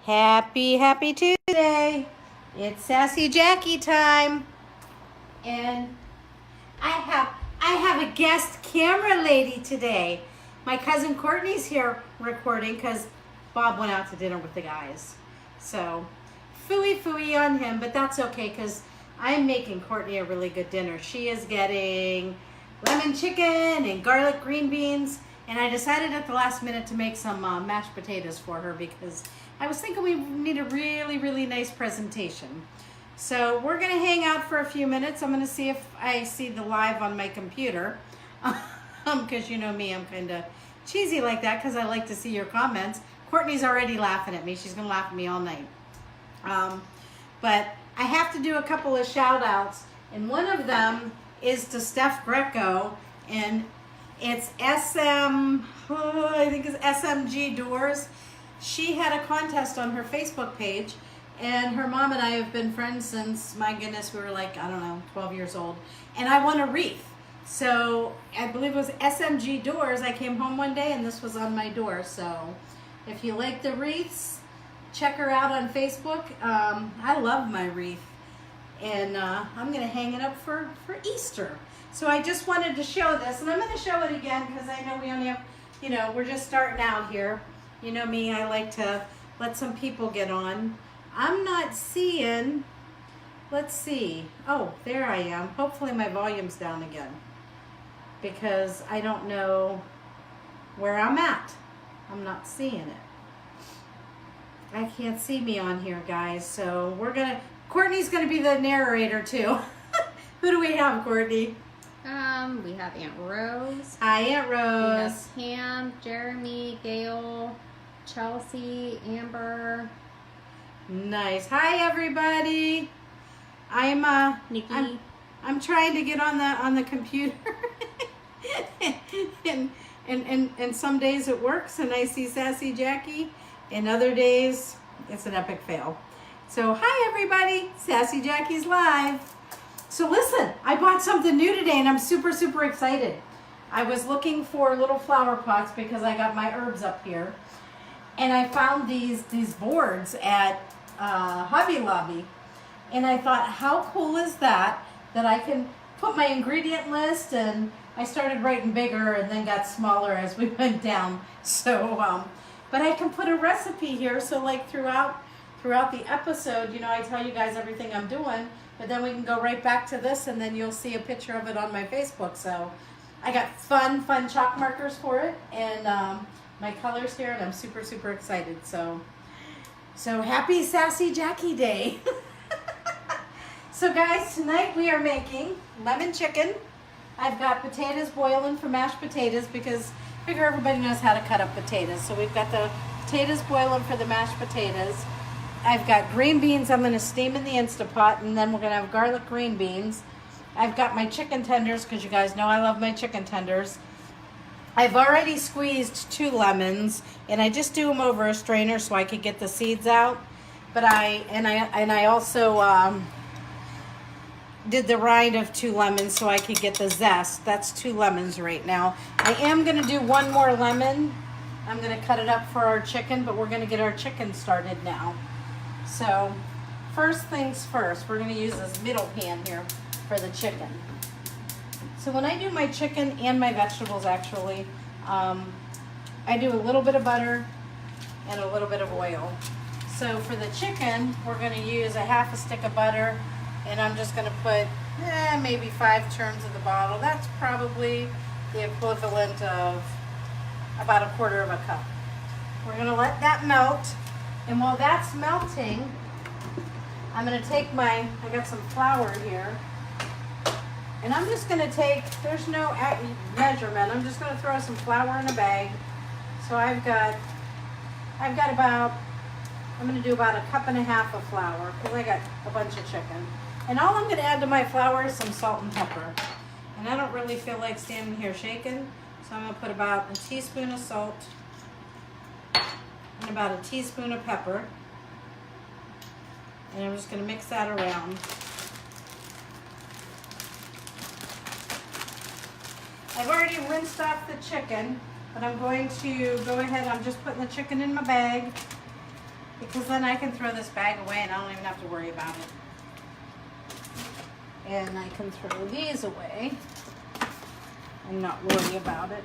Happy Tuesday. It's Sassy Jacci time. And I have a guest camera lady today. My cousin Courtney's here recording because Bob went out to dinner with the guys. So, phooey on him, but that's okay because I'm making Courtney a really good dinner. She is getting lemon chicken and garlic green beans, and I decided at the last minute to make some mashed potatoes for her because I was thinking we need a really nice presentation. So we're gonna hang out for a few minutes. I'm gonna see if I see the live on my computer, because you know me, I'm kind of cheesy like that because I like to see your comments. Courtney's already laughing at me. She's gonna laugh at me all night. But I have to do a couple of shout outs, and one of them is to Steph Greco, and it's I think it's SMG Doors. She had a contest on her Facebook page, and her mom and I have been friends since, my goodness, we were like, I don't know, 12 years old, and I won a wreath. So I believe it was SMG Doors. I came home one day and this was on my door. So if you like the wreaths, check her out on Facebook. I love my wreath, and I'm gonna hang it up for Easter. So I just wanted to show this, and I'm gonna show it again because I know we only have, we're just starting out here. You know me, I like to let some people get on. I'm not seeing, let's see. Oh, there I am. Hopefully my volume's down again because I don't know where I'm at. I'm not seeing it. I can't see me on here, guys. So Courtney's gonna be the narrator too. Who do we have, Courtney? We have Aunt Rose. Hi, Aunt Rose. We have Pam, Jeremy, Gail, Chelsea, Amber. Nice. Hi, everybody. I'm Nikki. I'm trying to get on the computer, and some days it works, and I see Sassy Jacci, and other days it's an epic fail. So hi, everybody. Sassy Jacci's live. So listen, I bought something new today, and I'm super excited. I was looking for little flower pots because I got my herbs up here, and I found these boards at Hobby Lobby, and I thought, how cool is that I can put my ingredient list, and I started writing bigger and then got smaller as we went down. So, but I can put a recipe here, so like throughout the episode, I tell you guys everything I'm doing, but then we can go right back to this, and then you'll see a picture of it on my Facebook. So I got fun chalk markers for it, and my colors here, and I'm super excited. So happy Sassy Jacci Day. So guys, tonight we are making lemon chicken. I've got potatoes boiling for mashed potatoes because I figure everybody knows how to cut up potatoes. So we've got the potatoes boiling for the mashed potatoes. I've got green beans I'm going to steam in the Instapot, and then we're going to have garlic green beans. I've got my chicken tenders because you guys know I love my chicken tenders. I've already squeezed 2 lemons, and I just do them over a strainer so I could get the seeds out. But I also did the rind of 2 lemons so I could get the zest. That's 2 lemons right now. I am going to do 1 more lemon. I'm going to cut it up for our chicken, but we're going to get our chicken started now. So first things first, we're going to use this middle pan here for the chicken. So when I do my chicken and my vegetables, actually, I do a little bit of butter and a little bit of oil. So for the chicken, we're going to use a half a stick of butter, and I'm just going to put maybe 5 turns of the bottle. That's probably the equivalent of about 1/4 of a cup. We're going to let that melt, and while that's melting, I'm going to take I got some flour here, and I'm just going to take, there's no measurement, I'm just going to throw some flour in a bag. So I've got about, I'm going to do about 1.5 cups of flour because I got a bunch of chicken. And all I'm going to add to my flour is some salt and pepper. And I don't really feel like standing here shaking, so I'm going to put about a teaspoon of salt and about a teaspoon of pepper. And I'm just going to mix that around. I've already rinsed off the chicken, but I'm going to go ahead, I'm just putting the chicken in my bag. because then I can throw this bag away and I don't even have to worry about it. And I can throw these away and not worry about it.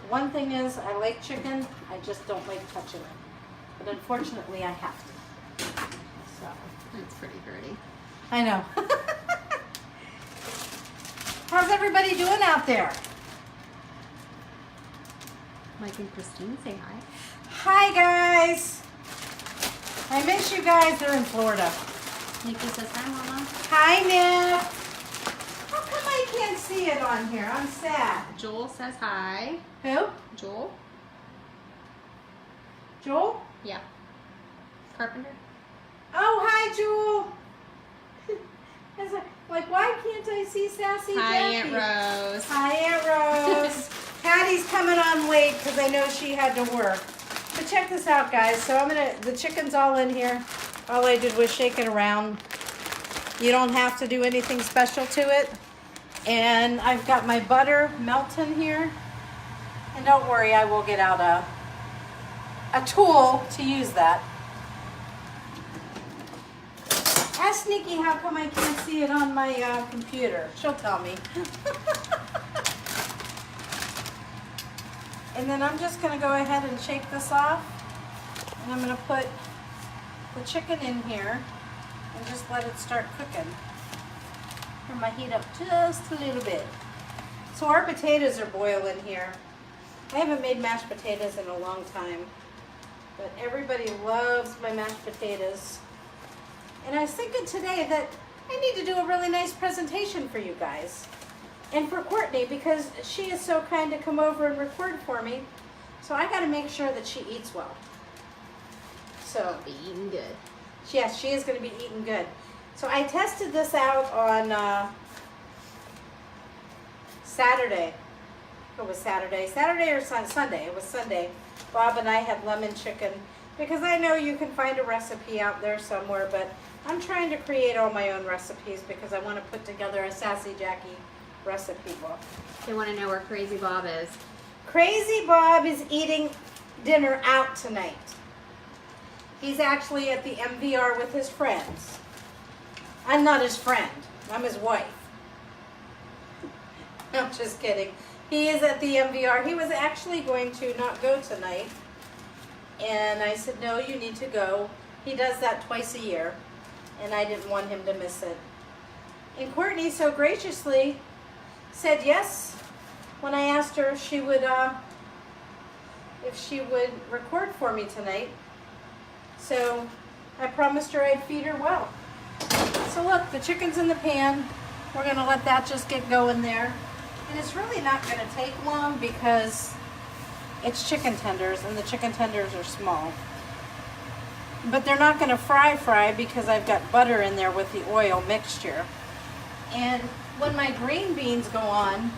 One thing is, I like chicken, I just don't like touching it. But unfortunately, I have to. So. It's pretty dirty. I know. How's everybody doing out there? Mike and Christine, say hi. Hi, guys. I miss you guys. They're in Florida. Nikki says hi, Mama. Hi, Nick. How come I can't see it on here? I'm sad. Joel says hi. Who? Joel? Joel? Yeah. Carpenter? Oh, hi, Joel. I was like, why can't I see Sassy Hi, Jacci? Aunt Rose. Hi, Aunt Rose. Patty's coming on late because I know she had to work. But check this out, guys. So the chicken's all in here. All I did was shake it around. You don't have to do anything special to it. And I've got my butter melting here. And don't worry, I will get out a tool to use that. Ask Nikki how come I can't see it on my computer. She'll tell me. And then I'm just going to go ahead and shake this off. And I'm going to put the chicken in here and just let it start cooking. Turn my heat up just a little bit. So our potatoes are boiling here. I haven't made mashed potatoes in a long time, but everybody loves my mashed potatoes. And I was thinking today that I need to do a really nice presentation for you guys. And for Courtney, because she is so kind to come over and record for me. So I got to make sure that she eats well. So, Be eating good. yes, she is going to be eating good. So I tested this out on Saturday. It was Saturday. Saturday or Sunday? It was Sunday. Bob and I had lemon chicken. Because I know you can find a recipe out there somewhere, but I'm trying to create all my own recipes because I want to put together a Sassy Jacci recipe book. They want to know where Crazy Bob is. Crazy Bob is eating dinner out tonight. He's actually at the MVR with his friends. I'm not his friend. I'm his wife. I'm just kidding. He is at the MVR. He was actually going to not go tonight. And I said, no, you need to go. He does that twice a year. And I didn't want him to miss it. And Courtney so graciously said yes when I asked her if she would record for me tonight. So I promised her I'd feed her well. So look, the chicken's in the pan. We're going to let that just get going there. And it's really not going to take long because it's chicken tenders and the chicken tenders are small. But they're not going to fry because I've got butter in there with the oil mixture. And when my green beans go on,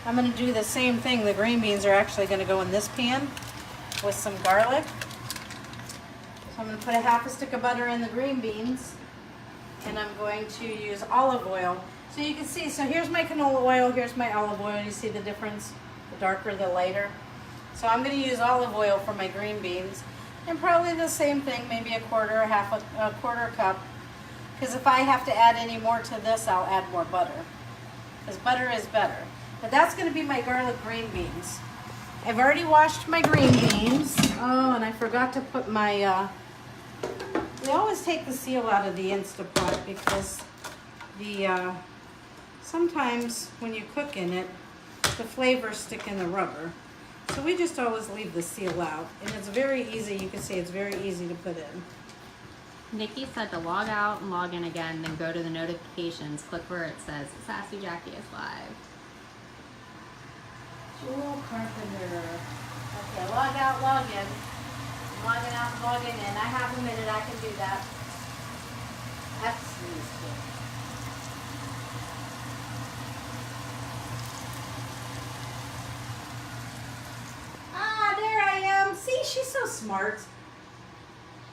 I'm going to do the same thing. The green beans are actually going to go in this pan with some garlic. So I'm going to put a half a stick of butter in the green beans. And I'm going to use olive oil. So you can see, so here's my canola oil, here's my olive oil. You see the difference? The darker, the lighter. So I'm going to use olive oil for my green beans. And probably the same thing, maybe a quarter cup. Because if I have to add any more to this, I'll add more butter. Because butter is better. But that's going to be my garlic green beans. I've already washed my green beans. Oh, and I forgot to put my, we always take the seal out of the Instapot because the, sometimes when you cook in it, the flavors stick in the rubber. So we just always leave the seal out. And it's very easy, you can see it's very easy to put in. Nikki said to log out and log in again, then go to the notifications, click where it says Sassy Jacci is live. Jewel Carpenter. Okay, log out, log in. Logging out, logging in. I have a minute, I can do that. That's easy. Ah, there I am. See, she's so smart.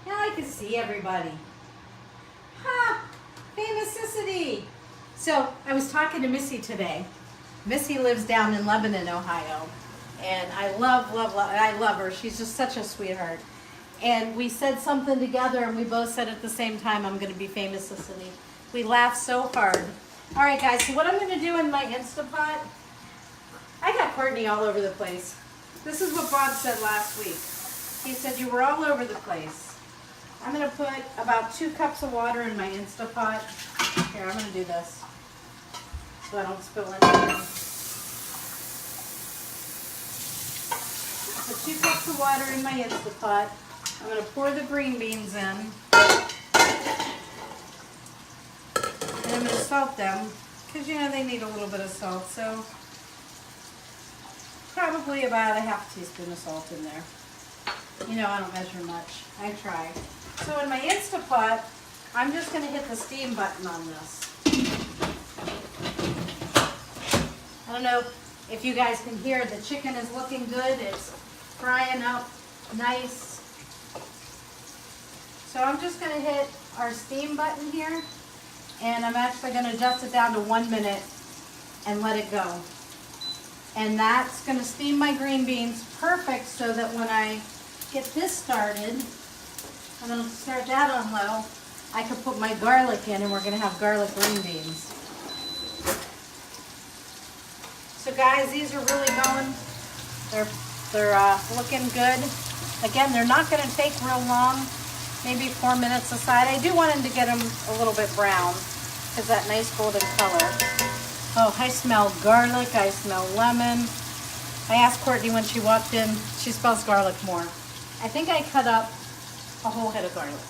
Now I can see everybody. Ha! Famousicity. So, I was talking to Missy today. Missy lives down in Lebanon, Ohio. And I love her. She's just such a sweetheart. And we said something together, and we both said at the same time, I'm going to be famous, Sicily. We laughed so hard. All right, guys, so what I'm going to do in my Instapot, I got Courtney all over the place. This is what Bob said last week. He said you were all over the place. I'm going to put about 2 cups of water in my Instapot. Here, I'm going to do this so I don't spill anything. So 2 cups of water in my Instapot. I'm going to pour the green beans in. And I'm going to salt them because, you know, they need a little bit of salt. So probably about a half teaspoon of salt in there. You know, I don't measure much. I try. So in my Instapot, I'm just going to hit the steam button on this. I don't know if you guys can hear, the chicken is looking good. It's frying up nice. So I'm just going to hit our steam button here, and I'm actually going to adjust it down to 1 minute and let it go. And that's going to steam my green beans perfect so that when I get this started, I'm going to start that on low, I can put my garlic in and we're going to have garlic green beans. So guys, these are really going, they're looking good. Again, they're not going to take real long, maybe 4 minutes aside. I do want them to get them a little bit brown because that nice golden color. Oh, I smell garlic, I smell lemon. I asked Courtney when she walked in, she smells garlic more. I think I cut up a whole head of garlic.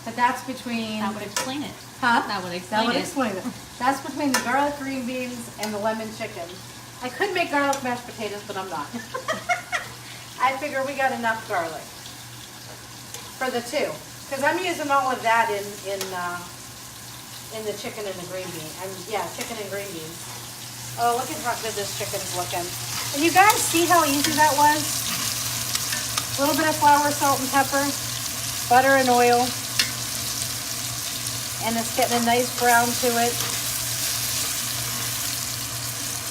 But that's between... That would explain it. Huh? That would That explain would it. explain it. That's between the garlic green beans and the lemon chicken. I could make garlic mashed potatoes, but I'm not. I figure we got enough garlic for the 2. Because I'm using all of that in the chicken and the green bean. Chicken and green beans. Oh, look at how good this chicken's looking. And you guys see how easy that was? A little bit of flour, salt, and pepper, butter and oil. And it's getting a nice brown to it.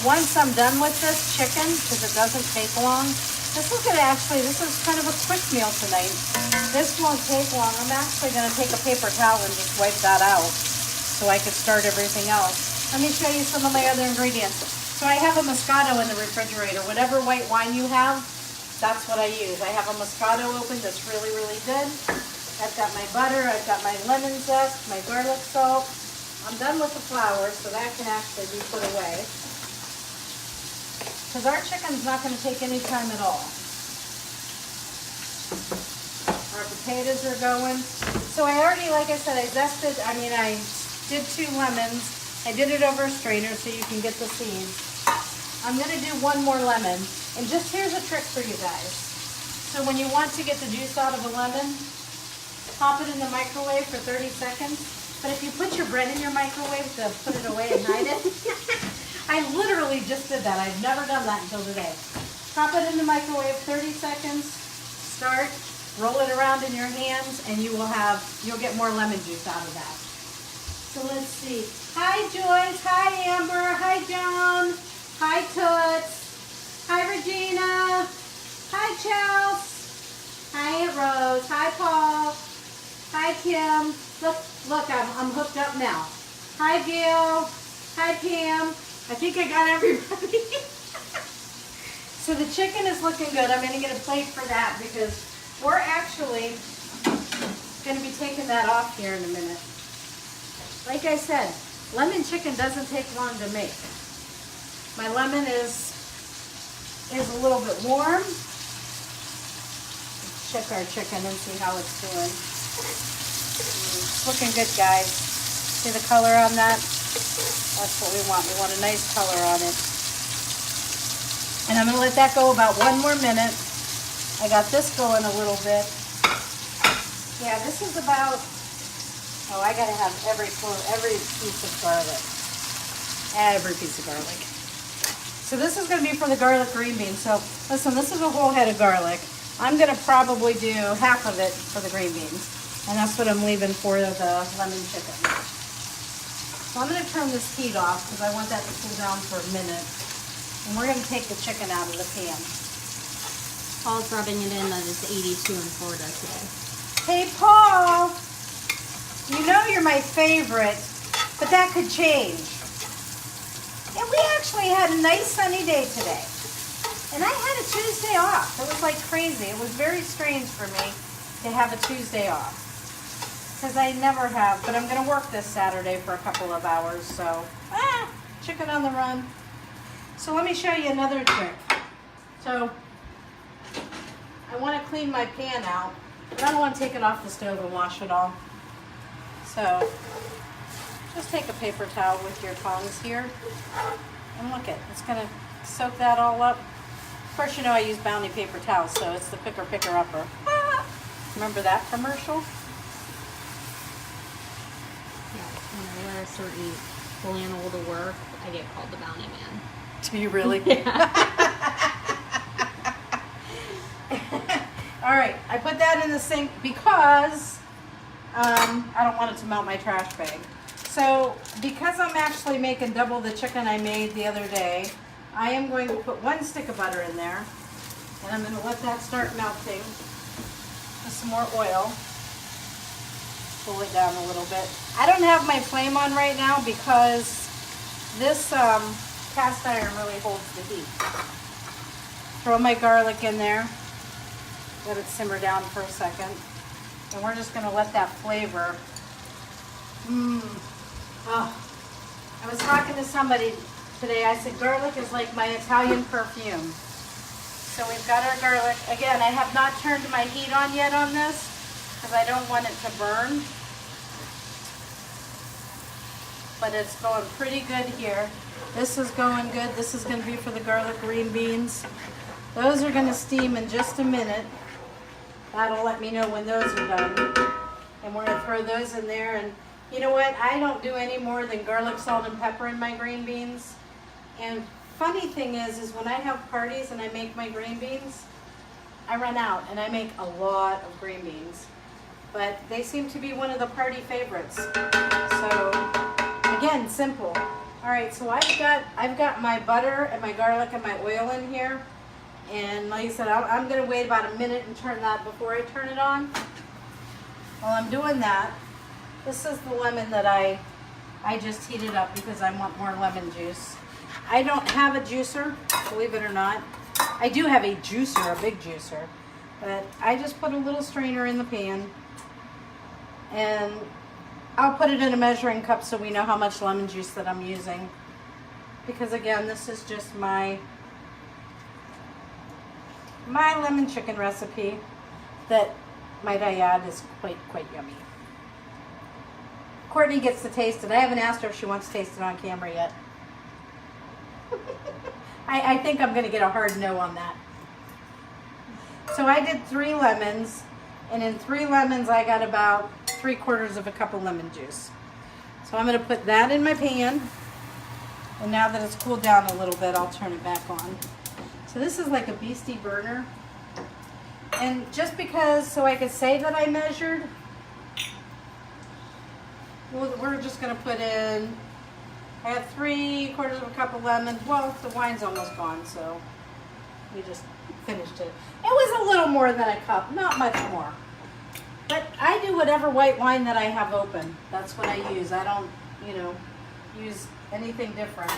Once I'm done with this chicken, because it doesn't take long, this is kind of a quick meal tonight. This won't take long. I'm actually going to take a paper towel and just wipe that out so I can start everything else. Let me show you some of my other ingredients. So I have a Moscato in the refrigerator. Whatever white wine you have, that's what I use. I have a Moscato open that's really, really good. I've got my butter. I've got my lemon zest, my garlic salt. I'm done with the flour, so that can actually be put away. Because our chicken's not going to take any time at all. Our potatoes are going. So I already, like I said, I did 2 lemons. I did it over a strainer so you can get the seeds. I'm going to do 1 more lemon. And just here's a trick for you guys. So when you want to get the juice out of a lemon, pop it in the microwave for 30 seconds. But if you put your bread in your microwave to put it away and hide it, I literally just did that. I've never done that until today. Pop it in the microwave 30 seconds, start, roll it around in your hands, and you'll get more lemon juice out of that. So let's see. Hi Joyce, hi Amber, hi Joan, hi Toots, hi Regina, hi Chels, hi Aunt Rose, hi Paul, hi Kim. Look, I'm hooked up now. Hi Gail, hi Pam. I think I got everybody. So the chicken is looking good. I'm going to get a plate for that because we're actually going to be taking that off here in a minute. Like I said, lemon chicken doesn't take long to make. My lemon is a little bit warm. Let's check our chicken and see how it's doing. It's looking good, guys. See the color on that? That's what we want. We want a nice color on it. And I'm going to let that go about 1 more minute. I got this going a little bit. Yeah, this is about, I got to have every piece of garlic. Every piece of garlic. So this is going to be for the garlic green beans. So listen, this is a whole head of garlic. I'm going to probably do half of it for the green beans. And that's what I'm leaving for the lemon chicken. So I'm going to turn this heat off because I want that to cool down for a minute. And we're going to take the chicken out of the pan. Paul's rubbing it in that it's 82 in Florida today. Hey, Paul, you know you're my favorite, but that could change. And we actually had a nice sunny day today. And I had a Tuesday off. It was like crazy. It was very strange for me to have a Tuesday off. Because I never have, but I'm going to work this Saturday for a couple of hours, so, chicken on the run. So let me show you another trick. So, I want to clean my pan out, but I don't want to take it off the stove and wash it all. So, just take a paper towel with your tongs here, and look it, it's going to soak that all up. Of course, you know I use Bounty paper towels, so it's the picker-upper. Remember that commercial? When I wear a certain flannel to work, I get called the Bounty Man. Do you really? Yeah. All right, I put that in the sink because I don't want it to melt my trash bag. So because I'm actually making double the chicken I made the other day, I am going to put 1 stick of butter in there, and I'm going to let that start melting with some more oil. Pull it down a little bit. I don't have my flame on right now because this cast iron really holds the heat. Throw my garlic in there. Let it simmer down for a second. And we're just going to let that flavor. Oh. I was talking to somebody today. I said garlic is like my Italian perfume. So we've got our garlic. Again, I have not turned my heat on yet on this because I don't want it to burn. But it's going pretty good here. This is going good. This is going to be for the garlic green beans. Those are going to steam in just a minute. That'll let me know when those are done. And we're going to throw those in there. And you know what? I don't do any more than garlic, salt, and pepper in my green beans. And funny thing is when I have parties and I make my green beans, I run out and I make a lot of green beans. But they seem to be one of the party favorites. So again, simple. All right, so I've got my butter and my garlic and my oil in here. And like I said, I'm going to wait about a minute and turn that before I turn it on. While I'm doing that, this is the lemon that I just heated up because I want more lemon juice. I don't have a juicer, believe it or not. I do have a juicer, a big juicer. But I just put a little strainer in the pan. And I'll put it in a measuring cup so we know how much lemon juice that I'm using. Because again, this is just my lemon chicken recipe that, might I add, is quite yummy. Courtney gets to taste it. I haven't asked her if she wants to taste it on camera yet. I think I'm going to get a hard no on that. So I did 3 lemons, and in 3 lemons I got about 3/4 of a cup of lemon juice. So I'm going to put that in my pan, and now that it's cooled down a little bit, I'll turn it back on. So this is like a beastie burner, and just because, so I could say that I measured, we're just going to put in, I had 3/4 of a cup of lemon. Well, the wine's almost gone, so we just finished it. It was a little more than a cup, not much more. But I do whatever white wine that I have open. That's what I use. I don't, use anything different.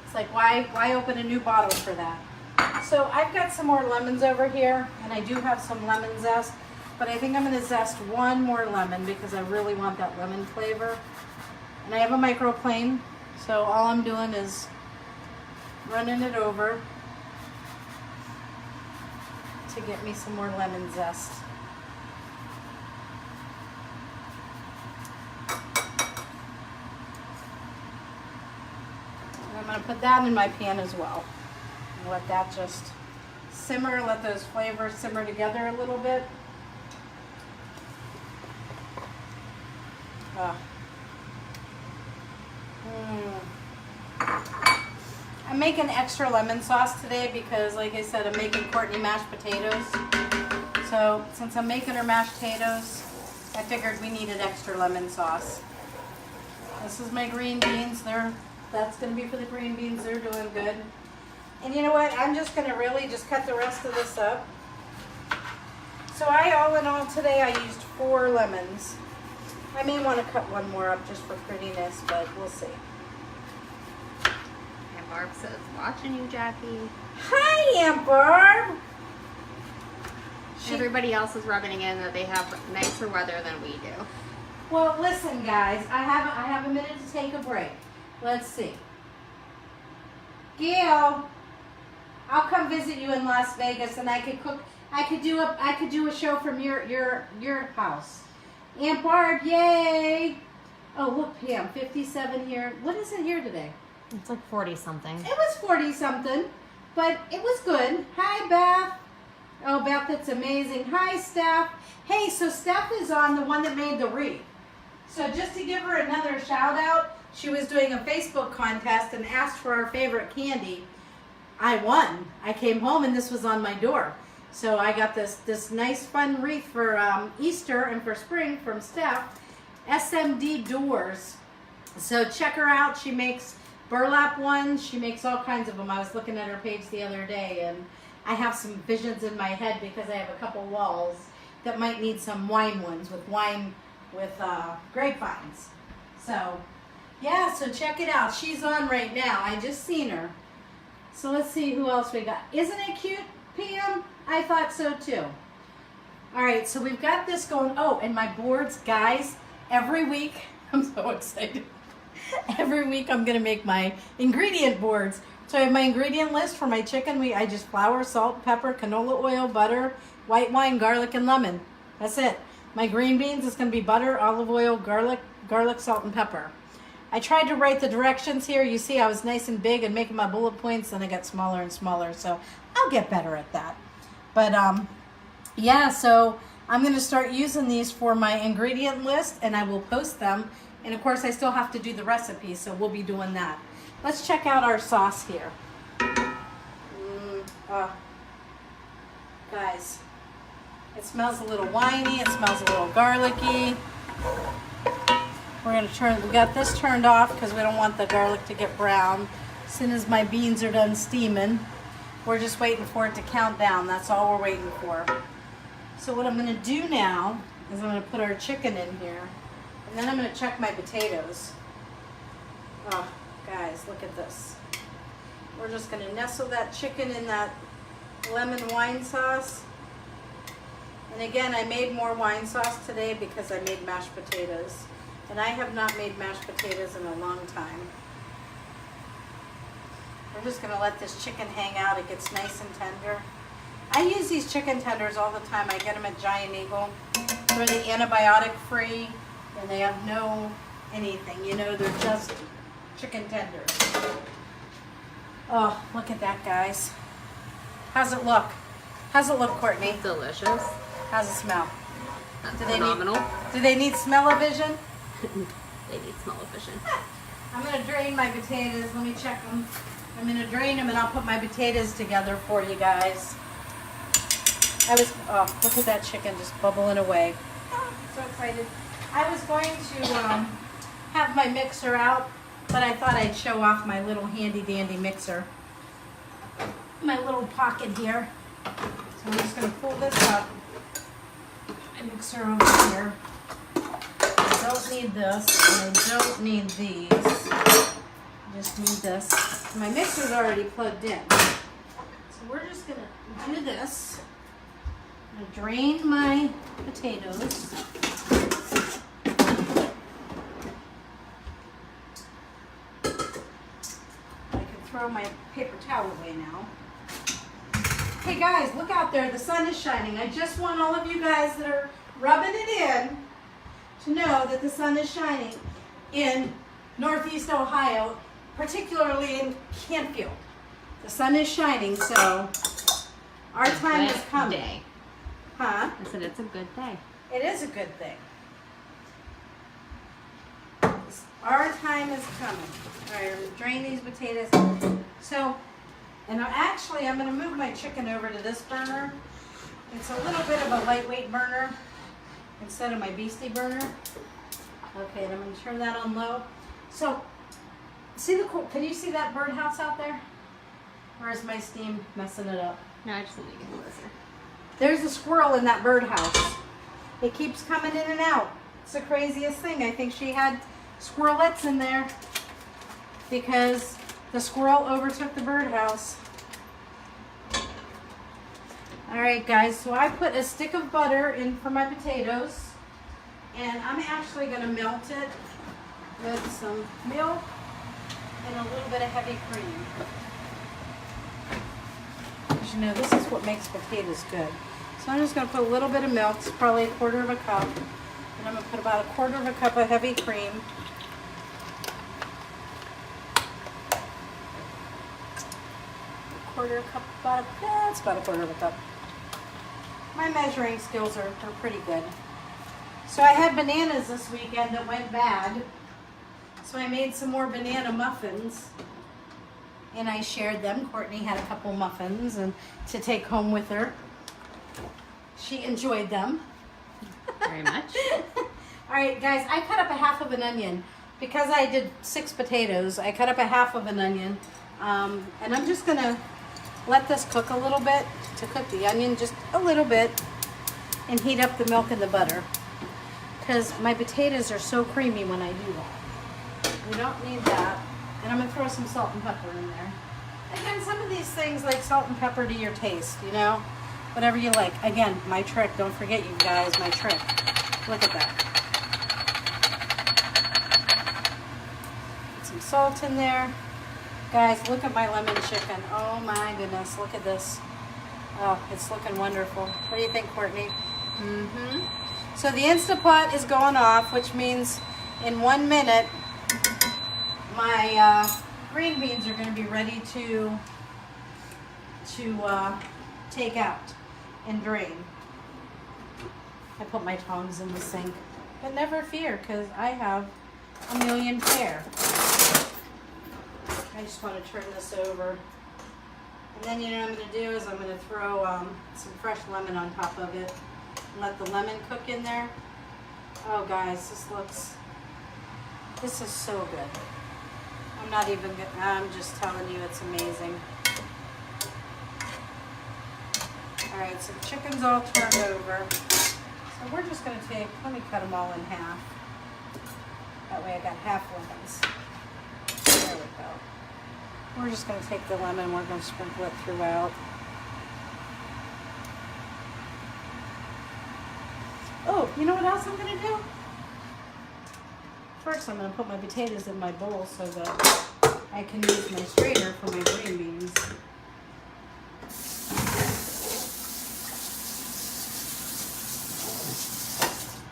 It's like, why open a new bottle for that? So I've got some more lemons over here, and I do have some lemon zest, but I think I'm going to zest 1 more lemon because I really want that lemon flavor. And I have a microplane, so all I'm doing is running it over to get me some more lemon zest. And I'm going to put that in my pan as well. And let that just simmer, let those flavors simmer together a little bit. I'm making extra lemon sauce today because, like I said, I'm making Courtney mashed potatoes. So since I'm making her mashed potatoes, I figured we needed extra lemon sauce. This is my green beans. That's going to be for the green beans. They're doing good. And you know what? I'm just going to really just cut the rest of this up. So all in all today I used 4 lemons. I may want to cut one more up just for prettiness, but we'll see. And Barb says, watching you, Jackie. Hi, Aunt Barb. Everybody else is rubbing in that they have nicer weather than we do. Well, listen, guys. I have a minute to take a break. Let's see. Gail, I'll come visit you in Las Vegas, and I could cook. I could do a show from your house. Aunt Barb, yay! Oh, look, Pam, 57 here. What is it here today? It's like 40 something. It was 40 something, but it was good. Hi, Beth. Oh, Beth, that's amazing. Hi, Steph. Hey, so Steph is on the one that made the wreath. So just to give her another shout out, she was doing a Facebook contest and asked for our favorite candy. I won. I came home and this was on my door. So I got this nice fun wreath for Easter and for spring from Steph. SMD Doors. So check her out. She makes burlap ones. She makes all kinds of them. I was looking at her page the other day, and I have some visions in my head because I have a couple walls that might need some wine ones with grapevines. So yeah, so check it out. She's on right now. I just seen her. So let's see who else we got. Isn't it cute, Pam? I thought so too. All right, so we've got this going. Oh, and my boards, guys, every week, I'm so excited. Every week I'm gonna make my ingredient boards. So I have my ingredient list for my chicken. I just flour, salt, pepper, canola oil, butter, white wine, garlic, and lemon. That's it. My green beans is gonna be butter, olive oil, garlic, salt, and pepper. I tried to write the directions here. You see I was nice and big and making my bullet points, and I got smaller and smaller. So I'll get better at that. But yeah, so I'm going to start using these for my ingredient list, and I will post them. And of course, I still have to do the recipe, so we'll be doing that. Let's check out our sauce here. Guys, it smells a little winey. It smells a little garlicky. We're going to we got this turned off because we don't want the garlic to get brown. As soon as my beans are done steaming, we're just waiting for it to count down. That's all we're waiting for. So what I'm going to do now is I'm going to put our chicken in here. And then I'm going to check my potatoes. Oh, guys, look at this. We're just going to nestle that chicken in that lemon wine sauce. And again, I made more wine sauce today because I made mashed potatoes. And I have not made mashed potatoes in a long time. We're just going to let this chicken hang out. It gets nice and tender. I use these chicken tenders all the time. I get them at Giant Eagle. They're the antibiotic free, and they have no anything. You know, they're just chicken tenders. Oh, look at that, guys. How's it look? How's it look, Courtney? Delicious. How's it smell? That's Do phenomenal. do they need smell-o-vision? They need smell-o-vision. I'm going to drain my potatoes. Let me check them. I'm going to drain them, and I'll put my potatoes together for you guys. Oh, look at that chicken just bubbling away. Oh, I'm so excited. I was going to have my mixer out, but I thought I'd show off my little handy-dandy mixer. My little pocket here. So I'm just going to pull this up. My mixer over here. I don't need this, and I don't need these. I just need this. My mixer's already plugged in. So we're just going to do this. I'm going to drain my potatoes. I can throw my paper towel away now. Hey guys, look out there. The sun is shining. I just want all of you guys that are rubbing it in to know that the sun is shining in Northeast Ohio, particularly in Canfield. The sun is shining, so our time is coming. Day. Huh? I said it's a good day. It is a good thing. Our time is coming. All right, I'm going to drain these potatoes. So, and actually I'm going to move my chicken over to this burner. It's a little bit of a lightweight burner instead of my beastie burner. Okay, and I'm going to turn that on low. So, can you see that birdhouse out there? Or is my steam messing it up? No, I just need to get closer. There's a squirrel in that birdhouse. It keeps coming in and out. It's the craziest thing. I think she had squirrelets in there because the squirrel overtook the birdhouse. All right, guys, so I put a stick of butter in for my potatoes, and I'm actually gonna melt it with some milk and a little bit of heavy cream. As you know, this is what makes potatoes good. So I'm just gonna put a little bit of milk, it's probably 1/4 cup, and I'm gonna put about 1/4 cup of heavy cream. That's about 1/4 cup. My measuring skills are pretty good. So I had bananas this weekend that went bad. So I made some more banana muffins and I shared them. Courtney had a couple muffins and to take home with her. She enjoyed them. Very much. All right, guys, I cut up a half of an onion. Because I did 6 potatoes, I cut up a half of an onion. And I'm just gonna let this cook a little bit, to cook the onion just a little bit, and heat up the milk and the butter. Because my potatoes are so creamy when I do that. We don't need that. And I'm gonna throw some salt and pepper in there. Again, some of these things like salt and pepper to your taste, you know? Whatever you like. Again, my trick, don't forget you guys, my trick. Look at that. Put some salt in there. Guys, look at my lemon chicken. Oh my goodness, look at this. Oh, it's looking wonderful. What do you think, Courtney? Mm-hmm. So the Instapot is going off, which means in 1 minute, my green beans are going to be ready to take out and drain. I put my tongs in the sink, but never fear, because I have a million pair. I just want to turn this over. And then you know what I'm going to do is I'm going to throw some fresh lemon on top of it and let the lemon cook in there. Oh guys, this is so good. I'm just telling you, it's amazing. All right, so the chicken's all turned over. So we're just going to let me cut them all in half. That way I got half lemons. There we go. We're just going to take the lemon, we're going to sprinkle it throughout. Oh, you know what else I'm going to do? First, I'm going to put my potatoes in my bowl so that I can use my strainer for my green beans.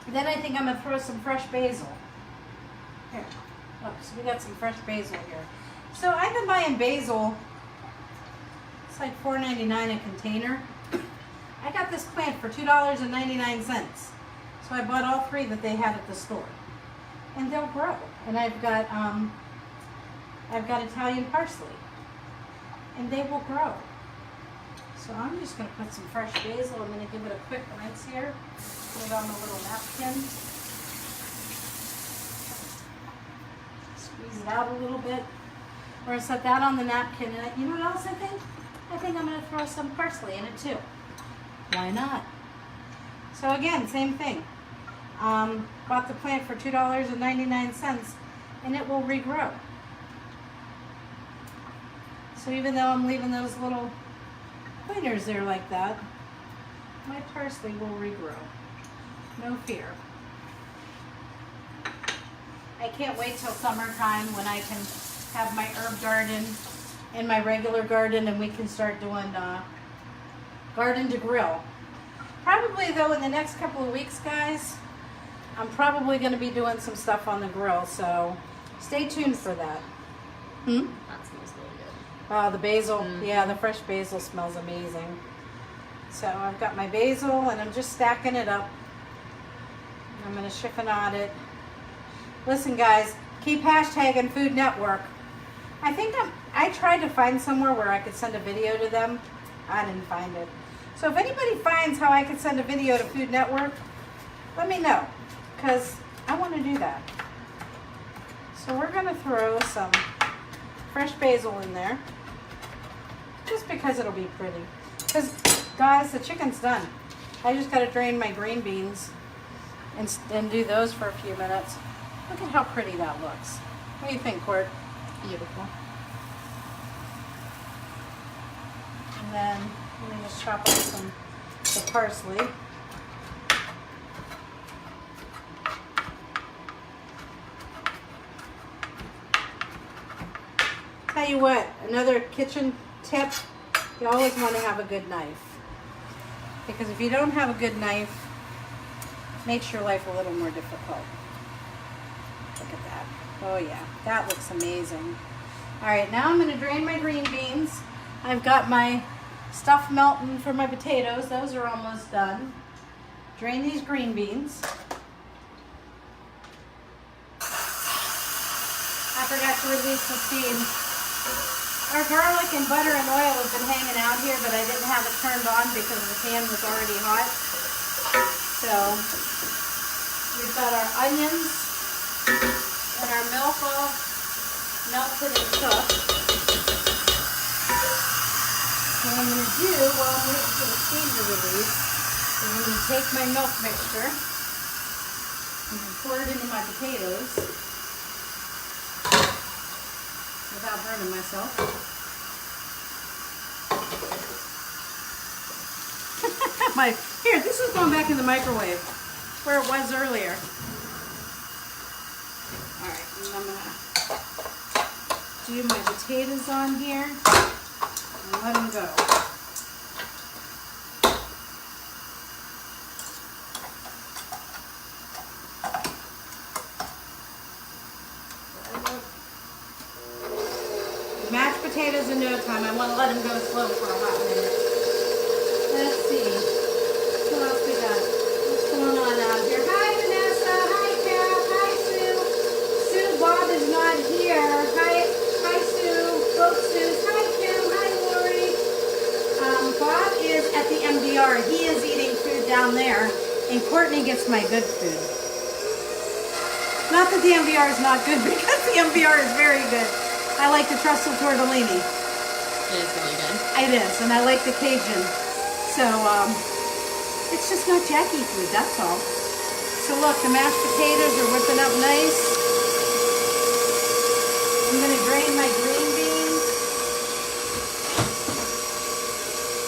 Then I think I'm going to throw some fresh basil. Here, look, so we got some fresh basil here. So I've been buying basil. It's like $4.99 a container. I got this plant for $2.99. So I bought all 3 that they had at the store. And they'll grow. And I've got Italian parsley. And they will grow. So I'm just going to put some fresh basil. I'm going to give it a quick rinse here. Put it on a little napkin. Squeeze it out a little bit. We're going to set that on the napkin. And you know what else I think? I think I'm going to throw some parsley in it too. Why not? So again, same thing. Bought the plant for $2.99 and it will regrow. So even though I'm leaving those little pointers there like that, my parsley will regrow. No fear. I can't wait till summertime when I can have my herb garden in my regular garden and we can start doing garden to grill. Probably though in the next couple of weeks, guys, I'm probably going to be doing some stuff on the grill, so stay tuned for that. That smells really good. Oh, the basil. Yeah, the fresh basil smells amazing. So I've got my basil and I'm just stacking it up. I'm going to chiffonade it. Listen guys, keep hashtagging Food Network. I tried to find somewhere where I could send a video to them. I didn't find it. So if anybody finds how I could send a video to Food Network, let me know, because I want to do that. So we're going to throw some fresh basil in there, just because it'll be pretty. Because guys, the chicken's done. I just got to drain my green beans and do those for a few minutes. Look at how pretty that looks. What do you think, Court? Beautiful. And then let me just chop up the parsley. Tell you what, another kitchen tip, you always want to have a good knife. Because if you don't have a good knife, it makes your life a little more difficult. Look at that. Oh yeah, that looks amazing. All right, now I'm going to drain my green beans. I've got my stuff melting for my potatoes. Those are almost done. Drain these green beans. I forgot to release the steam. Our garlic and butter and oil have been hanging out here, but I didn't have it turned on because the pan was already hot. So we've got our onions and our milk all melted and cooked. What I'm going to do while I'm waiting for the steam to release is I'm going to take my milk mixture and pour it into my potatoes without burning myself. Here, this is going back in the microwave where it was earlier. All right, and I'm going to do my potatoes on here and let them go. Mashed potatoes in no time. I want to let them go slow for a hot minute. Let's see. What else we got? What's going on out here? Hi, Vanessa. Hi, Carol. Hi, Sue. Sue, Bob is not here. Hi, Sue. Both Sues. Hi, Kim. Hi, Lori. Bob is at the MDR. He is eating food down there, and Courtney gets my good food. Not that the MDR is not good, because the MDR is very good. I like the truffle tortellini. It is really good. It is, and I like the Cajun. So, it's just not Jackie food, that's all. So look, the mashed potatoes are whipping up nice. I'm going to drain my green beans.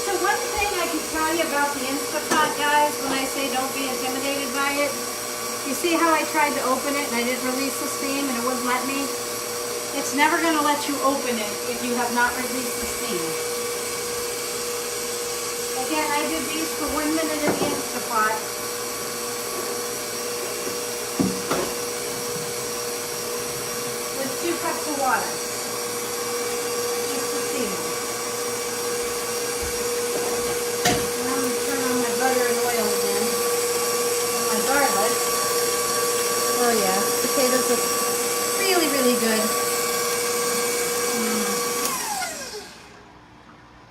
So one thing I can tell you about the Instapot, guys, when I say don't be intimidated by it, you see how I tried to open it and I didn't release the steam and it wouldn't let me? It's never going to let you open it if you have not released the steam. Again, I did these for 1 minute in the Instapot. With 2 cups of water. Just to steam them. Now I'm going to turn on my butter and oil again. And my garlic. Oh yeah, potatoes look really, really good.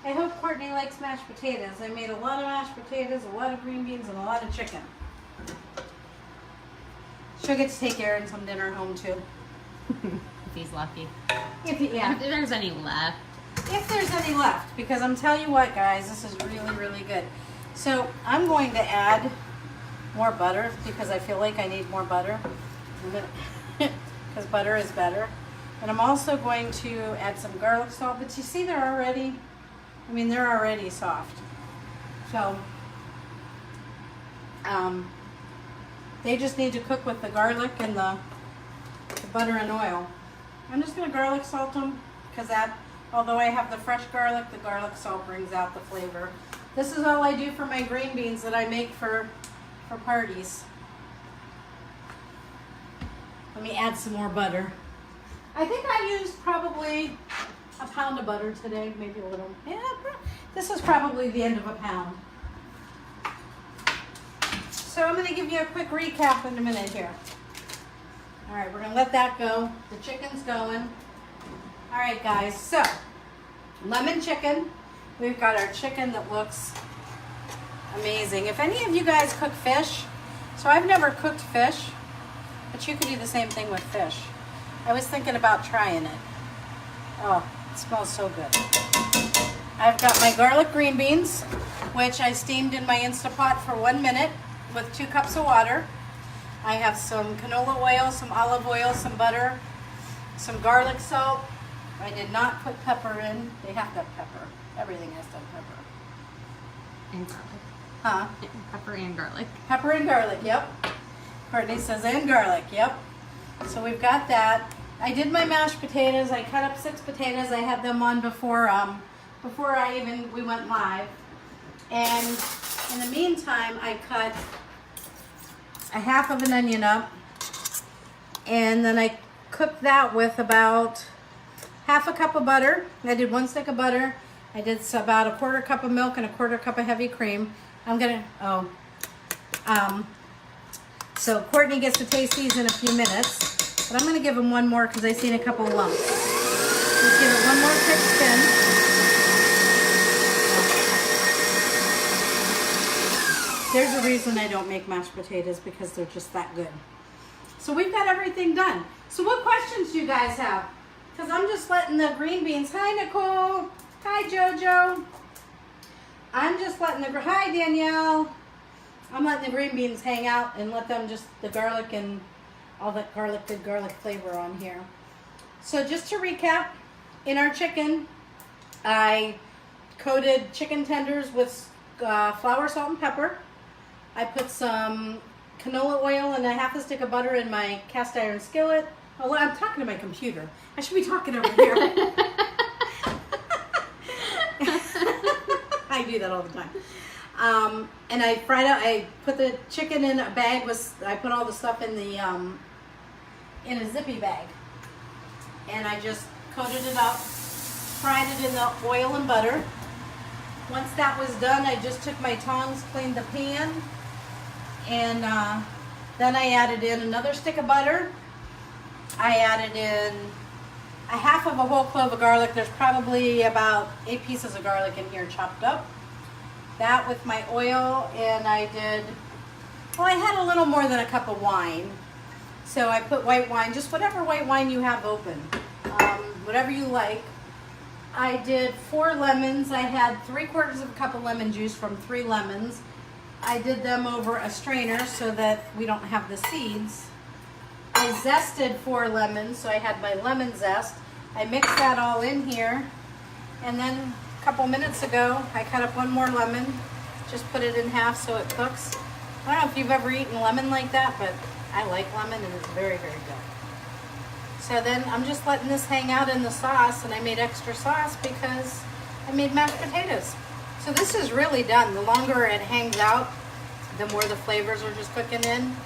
I hope Courtney likes mashed potatoes. I made a lot of mashed potatoes, a lot of green beans, and a lot of chicken. She'll get to take Aaron some dinner home too. If he's lucky. If there's any left. If there's any left, because I'm telling you what, guys, this is really, really good. So I'm going to add more butter because I feel like I need more butter. Because butter is better. And I'm also going to add some garlic salt, but you see they're already soft. So they just need to cook with the garlic and the butter and oil. I'm just going to garlic salt them because although I have the fresh garlic, the garlic salt brings out the flavor. This is all I do for my green beans that I make for parties. Let me add some more butter. I think I used probably a pound of butter today, maybe a little. Yeah, this is probably the end of a pound. So I'm going to give you a quick recap in a minute here. All right, we're going to let that go. The chicken's going. All right, guys, so lemon chicken. We've got our chicken that looks amazing. If any of you guys cook fish, so I've never cooked fish, but you could do the same thing with fish. I was thinking about trying it. Oh, it smells so good. I've got my garlic green beans, which I steamed in my Instapot for 1 minute with 2 cups of water. I have some canola oil, some olive oil, some butter, some garlic salt. I did not put pepper in. They have to have pepper. Everything has to have pepper. And garlic. Huh? Yeah, pepper and garlic. Pepper and garlic, yep. Courtney says, and garlic, yep. So we've got that. I did my mashed potatoes. I cut up 6 potatoes. I had them on before we went live. And in the meantime, I cut a half of an onion up, and then I cooked that with about half a cup of butter. I did 1 stick of butter. I did about a 1/4 cup of milk and a 1/4 cup of heavy cream. So Courtney gets to taste these in a few minutes, but I'm gonna give them one more because I seen a couple of lumps. Let's give it one more quick spin. There's a reason I don't make mashed potatoes, because they're just that good. So we've got everything done. So what questions do you guys have? Because I'm just letting the green beans, hi Nicole, hi Jojo. I'm just letting hi Danielle. I'm letting the green beans hang out and let them just, the garlic and all that garlic, good garlic flavor on here. So just to recap, in our chicken, I coated chicken tenders with flour, salt, and pepper. I put some canola oil and a half a stick of butter in my cast iron skillet. Oh, I'm talking to my computer. I should be talking over here. I do that all the time. And I fried out. I put the chicken in a bag I put all the stuff in in a zippy bag, and I just coated it up, fried it in the oil and butter. Once that was done, I just took my tongs, cleaned the pan, and then I added in another stick of butter. I added in a half of a whole clove of garlic. There's probably about 8 pieces of garlic in here chopped up. That with my oil, and I had a little more than a cup of wine. So I put white wine, just whatever white wine you have open, whatever you like. I did 4 lemons. I had 3/4 of a cup of lemon juice from 3 lemons. I did them over a strainer so that we don't have the seeds. I zested 4 lemons, so I had my lemon zest. I mixed that all in here, and then a couple minutes ago, I cut up 1 more lemon, just put it in half so it cooks. I don't know if you've ever eaten lemon like that, but I like lemon and it's very, very good. So then I'm just letting this hang out in the sauce, and I made extra sauce because I made mashed potatoes. So this is really done. The longer it hangs out, the more the flavors are just cooking in.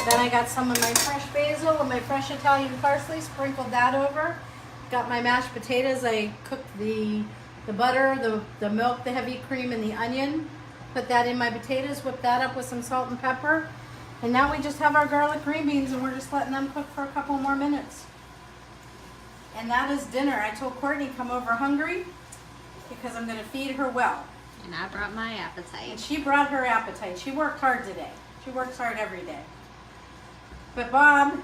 Then I got some of my fresh basil and my fresh Italian parsley, sprinkled that over. Got my mashed potatoes. I cooked the butter, the milk, the heavy cream, and the onion. Put that in my potatoes, whipped that up with some salt and pepper. And now we just have our garlic green beans, and we're just letting them cook for a couple more minutes. And that is dinner. I told Courtney come over hungry because I'm going to feed her well. And I brought my appetite. And she brought her appetite. She worked hard today. She works hard every day. But Bob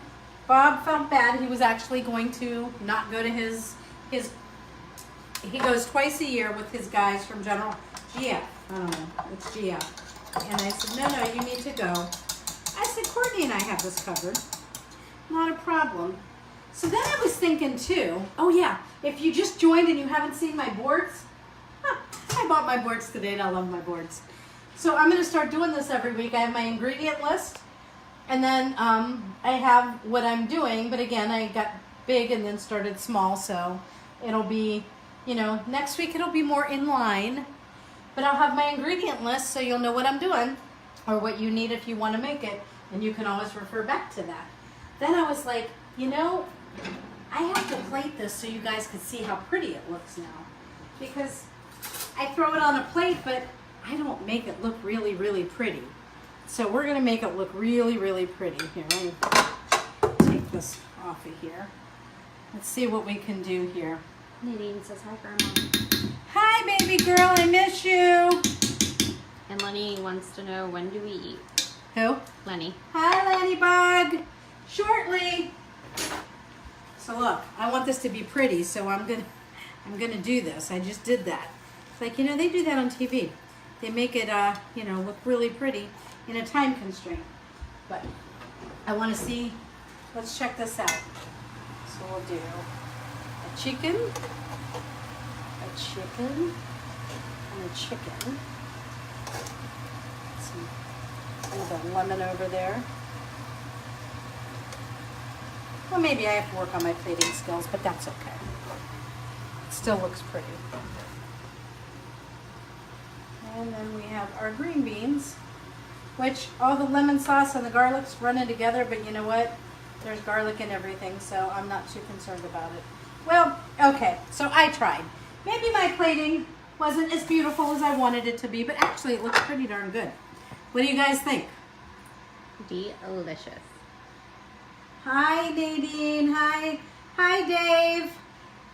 felt bad. He was actually going to not go to his he goes twice a year with his guys from GF. I don't know. It's GF. And I said, no, you need to go. I said, Courtney and I have this covered. Not a problem. So then I was thinking too, oh yeah, if you just joined and you haven't seen my boards, I bought my boards today and I love my boards. So I'm going to start doing this every week. I have my ingredient list, and then I have what I'm doing, but again, I got big and then started small, so it'll be, next week it'll be more in line, but I'll have my ingredient list so you'll know what I'm doing or what you need if you want to make it, and you can always refer back to that. Then I was like, I have to plate this so you guys can see how pretty it looks now, because I throw it on a plate, but I don't make it look really, really pretty. So we're going to make it look really, really pretty. Here, let me take this off of here. Let's see what we can do here. Nadine says hi, Grandma. Hi, baby girl. I miss you. And Lenny wants to know, when do we eat? Who? Lenny. Hi, Ladybug. Shortly. So look, I want this to be pretty, so I'm gonna do this. I just did that. Like, you know, they do that on TV. They make it, you know, look really pretty in a time constraint. But I want to see, let's check this out. So we'll do a chicken, and a chicken. A little bit of lemon over there. Well, maybe I have to work on my plating skills, but that's okay. It still looks pretty. And then we have our green beans, which all the lemon sauce and the garlic's running together, but you know what? There's garlic in everything, so I'm not too concerned about it. Well, okay, so I tried. Maybe my plating wasn't as beautiful as I wanted it to be, but actually it looks pretty darn good. What do you guys think? Delicious. Hi, Nadine. Hi. Hi, Dave.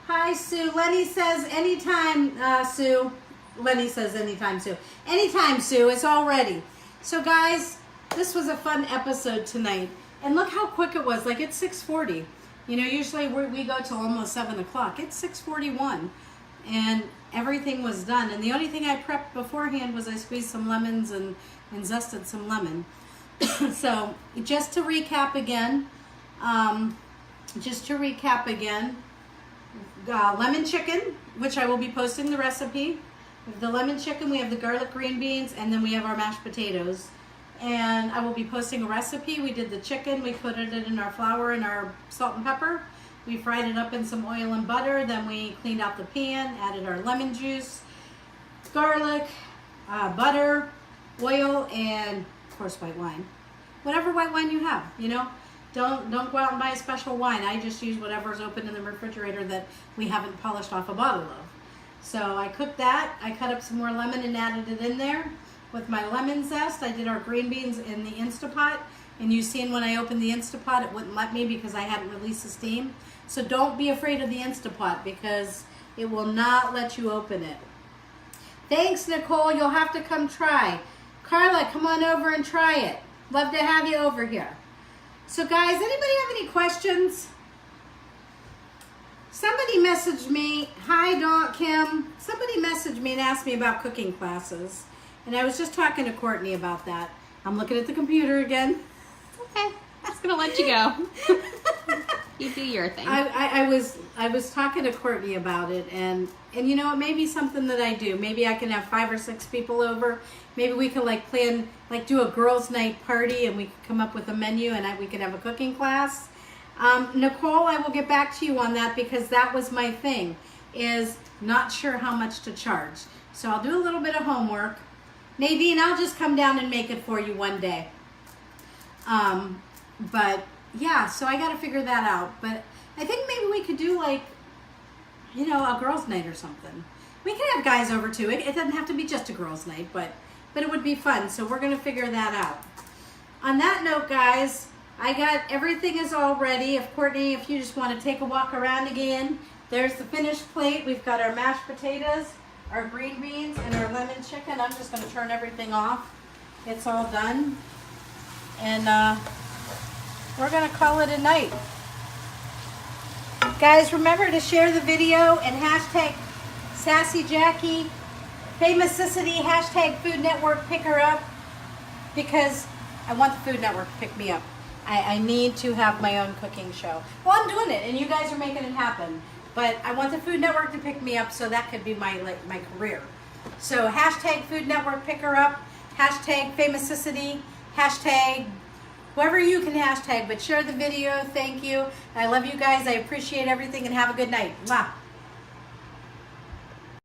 Hi, Sue. Lenny says anytime, Sue. Lenny says anytime, Sue. Anytime, Sue. It's all ready. So, guys, this was a fun episode tonight. And look how quick it was. Like, it's 6:40. You know, usually we go till almost 7 o'clock. It's 6:41. And everything was done. And the only thing I prepped beforehand was I squeezed some lemons and zested some lemon. So, just to recap again, lemon chicken, which I will be posting the recipe. We have the lemon chicken, we have the garlic green beans, and then we have our mashed potatoes. And I will be posting a recipe. We did the chicken, we coated it in our flour and our salt and pepper. We fried it up in some oil and butter, then we cleaned out the pan, added our lemon juice, garlic, butter, oil, and of course white wine. Whatever white wine you have, you know. Don't go out and buy a special wine. I just use whatever's open in the refrigerator that we haven't polished off a bottle of. So I cooked that. I cut up some more lemon and added it in there with my lemon zest. I did our green beans in the Instapot. And you've seen when I opened the Instapot, it wouldn't let me because I hadn't released the steam. So don't be afraid of the Instapot because it will not let you open it. Thanks, Nicole. You'll have to come try. Carla, come on over and try it. Love to have you over here. So guys, anybody have any questions? Somebody messaged me, hi Dawn, Kim. Somebody messaged me and asked me about cooking classes. And I was just talking to Courtney about that. I'm looking at the computer again. Okay, just gonna let you go. You do your thing. I was talking to Courtney about it, and you know, it may be something that I do. Maybe I can have 5 or 6 people over. Maybe we could like plan, like do a girls' night party, and we could come up with a menu, and we could have a cooking class. Nicole, I will get back to you on that because that was my thing, is not sure how much to charge. So I'll do a little bit of homework. Nadine, I'll just come down and make it for you one day. But yeah, so I got to figure that out. But I think maybe we could do like, you know, a girls' night or something. We can have guys over too. It doesn't have to be just a girls' night, but it would be fun. So we're going to figure that out. On that note, guys, I got everything is all ready. If Courtney, if you just want to take a walk around again, there's the finished plate. We've got our mashed potatoes, our green beans, and our lemon chicken. I'm just going to turn everything off. It's all done. And we're going to call it a night. Guys, remember to share the video and hashtag Sassy Jacci, Famousicity, hashtag Food Network pick her up, because I want the Food Network to pick me up. I need to have my own cooking show. Well, I'm doing it, and you guys are making it happen. But I want the Food Network to pick me up, so that could be my career. So hashtag Food Network pick her up, hashtag Famousicity, hashtag whoever you can hashtag, but share the video. Thank you. I love you guys. I appreciate everything, and have a good night. Mwah.